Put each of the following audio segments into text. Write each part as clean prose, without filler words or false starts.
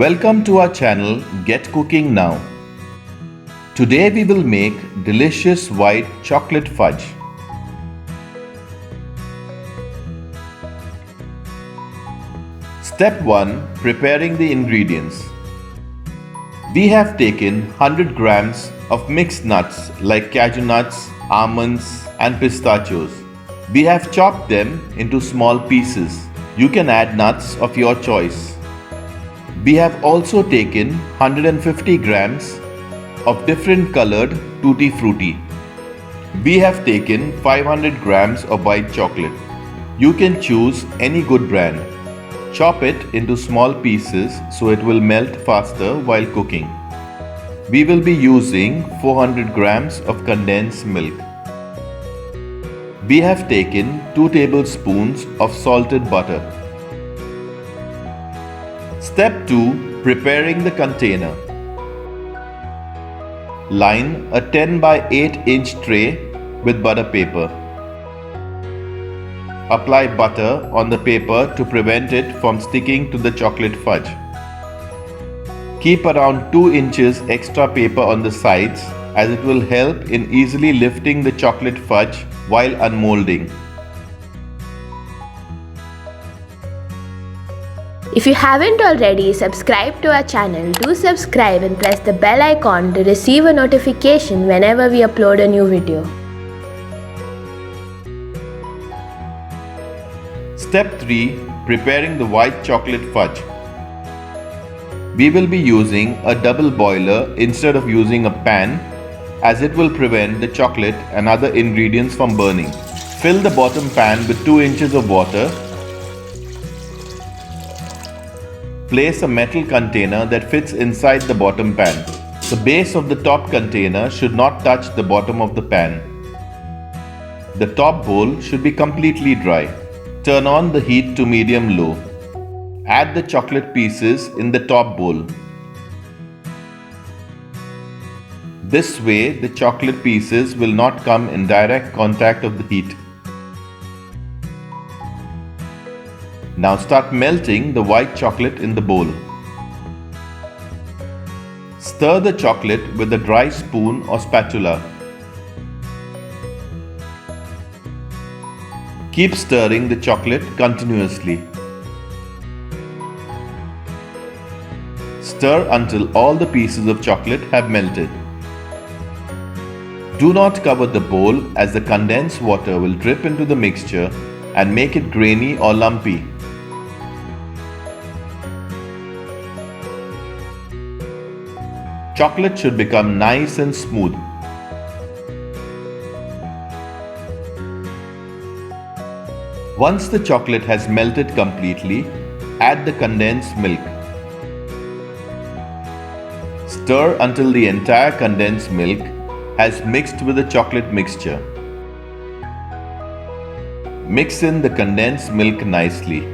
Welcome to our channel Get Cooking Now. Today we will make delicious white chocolate fudge. Step 1. Preparing the ingredients. We have taken 100 grams of mixed nuts like cashew nuts, almonds and pistachios. We have chopped them into small pieces. You can add nuts of your choice. We have also taken 150 grams of different colored Tutti Frutti. We have taken 500 grams of white chocolate. You can choose any good brand. Chop it into small pieces so it will melt faster while cooking. We will be using 400 grams of condensed milk. We have taken 2 tablespoons of salted butter. Step 2. Preparing the container. Line a 10 by 8 inch tray with butter paper. Apply butter on the paper to prevent it from sticking to the chocolate fudge. Keep around 2 inches extra paper on the sides as it will help in easily lifting the chocolate fudge while unmolding. If you haven't already subscribed to our channel, do subscribe and press the bell icon to receive a notification whenever we upload a new video. Step 3. Preparing the white chocolate fudge. We will be using a double boiler instead of using a pan as it will prevent the chocolate and other ingredients from burning. Fill the bottom pan with 2 inches of water. Place a metal container that fits inside the bottom pan. The base of the top container should not touch the bottom of the pan. The top bowl should be completely dry. Turn on the heat to medium-low. Add the chocolate pieces in the top bowl. This way, the chocolate pieces will not come in direct contact of the heat. Now start melting the white chocolate in the bowl. Stir the chocolate with a dry spoon or spatula. Keep stirring the chocolate continuously. Stir until all the pieces of chocolate have melted. Do not cover the bowl as the condensed water will drip into the mixture and make it grainy or lumpy. Chocolate should become nice and smooth. Once the chocolate has melted completely, add the condensed milk. Stir until the entire condensed milk has mixed with the chocolate mixture. Mix in the condensed milk nicely.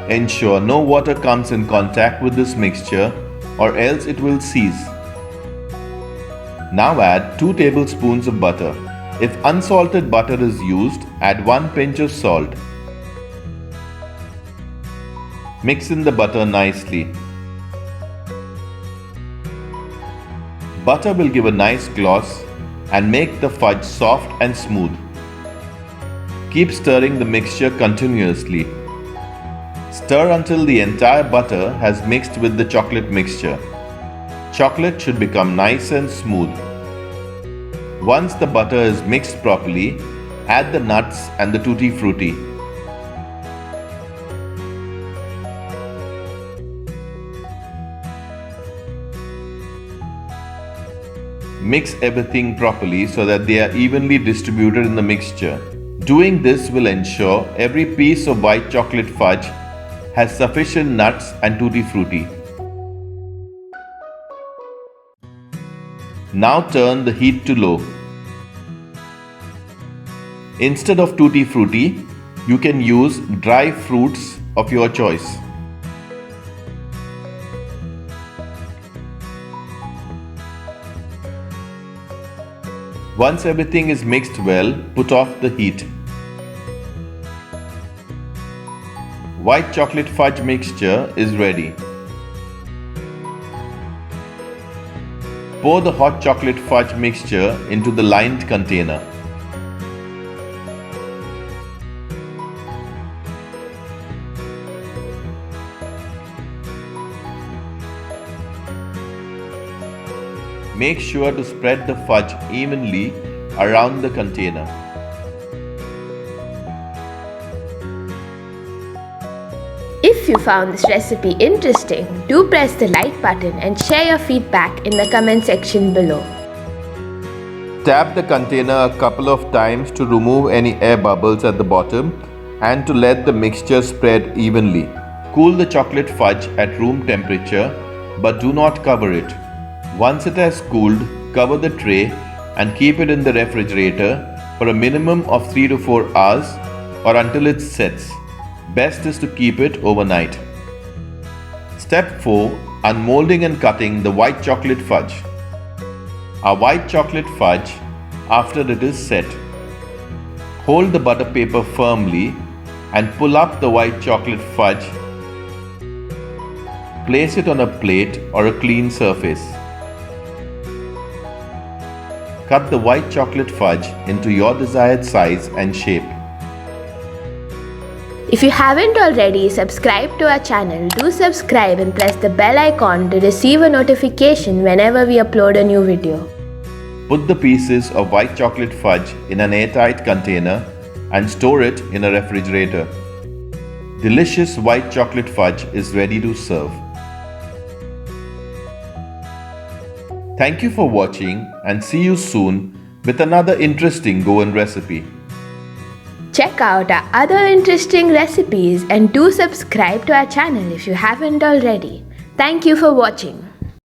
Ensure no water comes in contact with this mixture or else it will seize. Now add 2 tablespoons of butter. If unsalted butter is used, add 1 pinch of salt. Mix in the butter nicely. Butter will give a nice gloss and make the fudge soft and smooth. Keep stirring the mixture continuously. Stir until the entire butter has mixed with the chocolate mixture. Chocolate should become nice and smooth. Once the butter is mixed properly, add the nuts and the Tutti Frutti. Mix everything properly so that they are evenly distributed in the mixture. Doing this will ensure every piece of white chocolate fudge has sufficient nuts and Tutti Frutti. Now turn the heat to low. Instead of Tutti Frutti, you can use dry fruits of your choice. Once everything is mixed well, put off the heat. White chocolate fudge mixture is ready. Pour the hot chocolate fudge mixture into the lined container. Make sure to spread the fudge evenly around the container. If you found this recipe interesting, do press the like button and share your feedback in the comment section below. Tap the container a couple of times to remove any air bubbles at the bottom and to let the mixture spread evenly. Cool the chocolate fudge at room temperature, but do not cover it. Once it has cooled, cover the tray and keep it in the refrigerator for a minimum of 3 to 4 hours or until it sets. Best is to keep it overnight. Step 4. Unmolding and cutting the white chocolate fudge. Our white chocolate fudge after it is set. Hold the butter paper firmly and pull up the white chocolate fudge. Place it on a plate or a clean surface. Cut the white chocolate fudge into your desired size and shape. If you haven't already subscribed to our channel, do subscribe and press the bell icon to receive a notification whenever we upload a new video. Put the pieces of white chocolate fudge in an airtight container and store it in a refrigerator. Delicious white chocolate fudge is ready to serve. Thank you for watching and see you soon with another interesting Goan recipe. Check out our other interesting recipes and do subscribe to our channel if you haven't already. Thank you for watching.